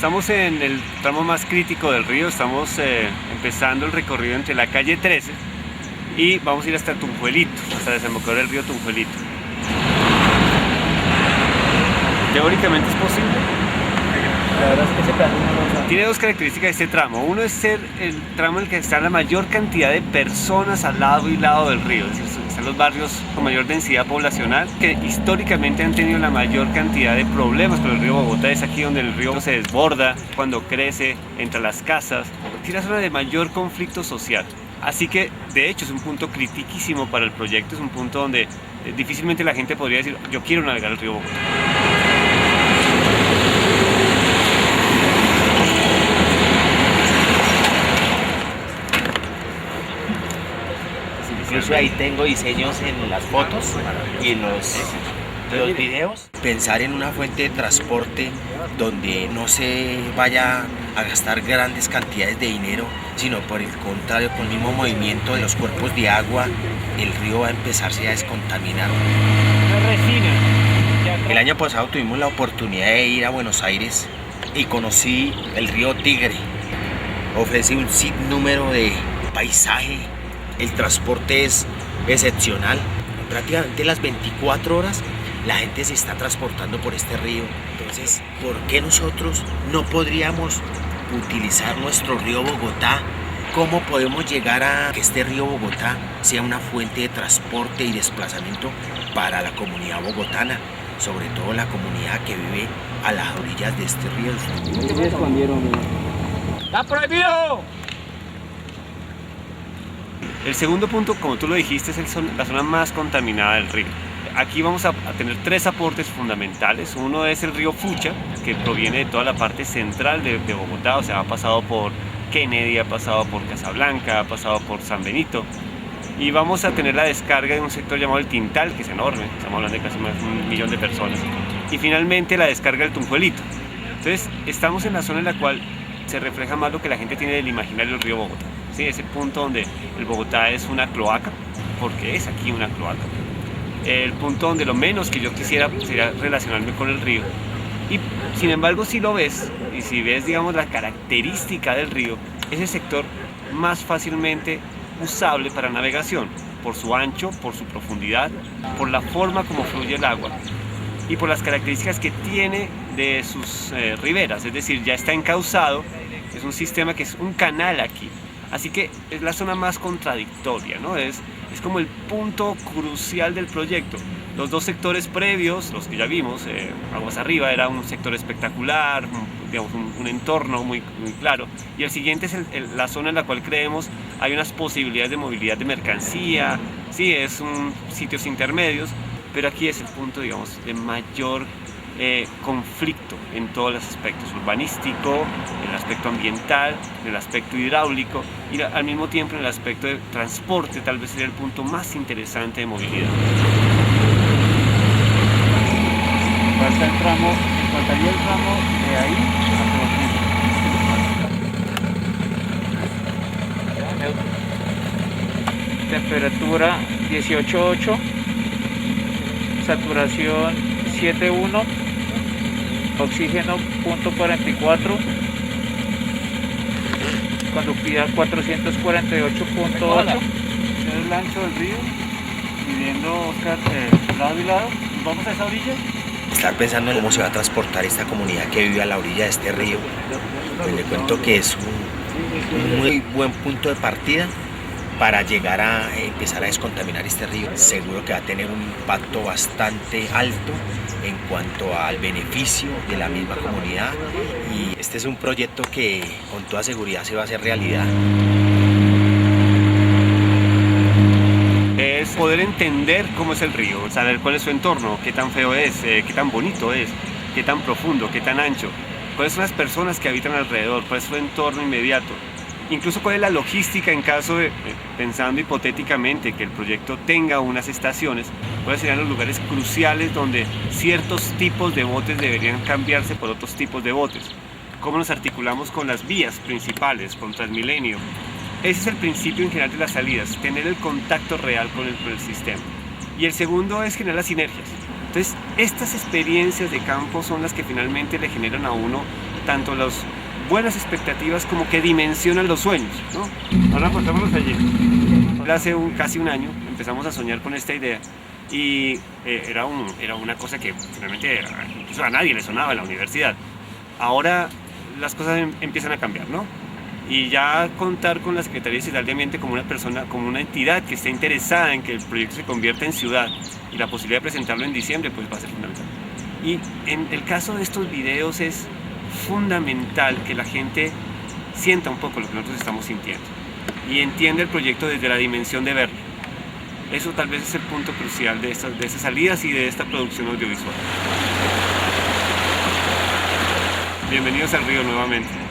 Estamos en el tramo más crítico del río, estamos empezando el recorrido entre la calle 13 y vamos a ir hasta Tunjuelito, hasta desembocar el río Tunjuelito. Teóricamente es posible. La verdad es que ese plan no lo sabe. Tiene dos características este tramo. Uno es ser el tramo en el que está la mayor cantidad de personas al lado y lado del río. Es decir, están los barrios con mayor densidad poblacional que históricamente han tenido la mayor cantidad de problemas con el río Bogotá. Es aquí donde el río se desborda, cuando crece, entra a las casas. Es la zona de mayor conflicto social. Así que, de hecho, es un punto critiquísimo para el proyecto. Es un punto donde difícilmente la gente podría decir, yo quiero navegar el río Bogotá. Incluso ahí tengo diseños en las fotos y en los videos. Pensar en una fuente de transporte donde no se vaya a gastar grandes cantidades de dinero, sino por el contrario, con el mismo movimiento de los cuerpos de agua, el río va a empezarse a descontaminar. El año pasado tuvimos la oportunidad de ir a Buenos Aires y conocí el río Tigre. Ofrece un sinnúmero de paisaje. El transporte es excepcional. Prácticamente las 24 horas la gente se está transportando por este río. Entonces, ¿por qué nosotros no podríamos utilizar nuestro río Bogotá? ¿Cómo podemos llegar a que este río Bogotá sea una fuente de transporte y desplazamiento para la comunidad bogotana? Sobre todo la comunidad que vive a las orillas de este río. ¿Qué se escondieron? ¡Está prohibido! El segundo punto, como tú lo dijiste, es la zona más contaminada del río. Aquí vamos a tener tres aportes fundamentales. Uno es el río Fucha, que proviene de toda la parte central de Bogotá, o sea, ha pasado por Kennedy, ha pasado por Casablanca, ha pasado por San Benito. Y vamos a tener la descarga de un sector llamado el Tintal, que es enorme, estamos hablando de casi más de 1 millón de personas. Y finalmente la descarga del Tunjuelito. Entonces, estamos en la zona en la cual se refleja más lo que la gente tiene del imaginario del río Bogotá. Sí, ese punto donde el Bogotá es una cloaca, porque es aquí una cloaca. El punto donde lo menos que yo quisiera sería relacionarme con el río. Y sin embargo, si lo ves, y si ves, digamos, la característica del río, es el sector más fácilmente usable para navegación, por su ancho, por su profundidad, por la forma como fluye el agua y por las características que tiene de sus riberas, es decir, ya está encauzado, es un sistema que es un canal aquí. Así que es la zona más contradictoria, ¿no? Es como el punto crucial del proyecto. Los dos sectores previos, los que ya vimos, aguas arriba, era un sector espectacular, digamos, un entorno muy claro. Y el siguiente es la zona en la cual creemos hay unas posibilidades de movilidad de mercancía. Sí, es un sitios intermedios, pero aquí es el punto, digamos, de mayor conflicto en todos los aspectos, urbanístico, en el aspecto ambiental, en el aspecto hidráulico y al mismo tiempo en el aspecto de transporte. Tal vez sería el punto más interesante de movilidad. Faltaría el tramo de ahí hasta temperatura 18.8, saturación 7.1, oxígeno 0.44, conductividad 448.8. Es el ancho del río, midiendo, Oscar, lado y lado. ¿Vamos a esa orilla? Estar pensando en cómo se va a transportar esta comunidad que vive a la orilla de este río. Pues le cuento que es un muy buen punto de partida para llegar a empezar a descontaminar este río. Seguro que va a tener un impacto bastante alto en cuanto al beneficio de la misma comunidad, y este es un proyecto que con toda seguridad se va a hacer realidad. Es poder entender cómo es el río, saber cuál es su entorno, qué tan feo es, qué tan bonito es, qué tan profundo, qué tan ancho, cuáles son las personas que habitan alrededor, cuál es su entorno inmediato. Incluso cuál es la logística en caso de, pensando hipotéticamente que el proyecto tenga unas estaciones, cuáles serían los lugares cruciales donde ciertos tipos de botes deberían cambiarse por otros tipos de botes. Cómo nos articulamos con las vías principales, con Transmilenio. Ese es el principio en general de las salidas, tener el contacto real con el sistema. Y el segundo es generar las sinergias. Entonces, estas experiencias de campo son las que finalmente le generan a uno tanto las buenas expectativas como que dimensionan los sueños, ¿no? Ahora contámonos allí. Hace casi un año empezamos a soñar con esta idea y era una cosa que realmente incluso a nadie le sonaba en la universidad. Ahora las cosas empiezan a cambiar, ¿no? Y ya contar con la Secretaría Distrital de Ambiente como una persona, como una entidad que esté interesada en que el proyecto se convierta en ciudad y la posibilidad de presentarlo en diciembre, pues va a ser fundamental. Y en el caso de estos videos es fundamental que la gente sienta un poco lo que nosotros estamos sintiendo y entienda el proyecto desde la dimensión de verlo. Eso tal vez es el punto crucial de esas salidas y de esta producción audiovisual. Bienvenidos al río nuevamente.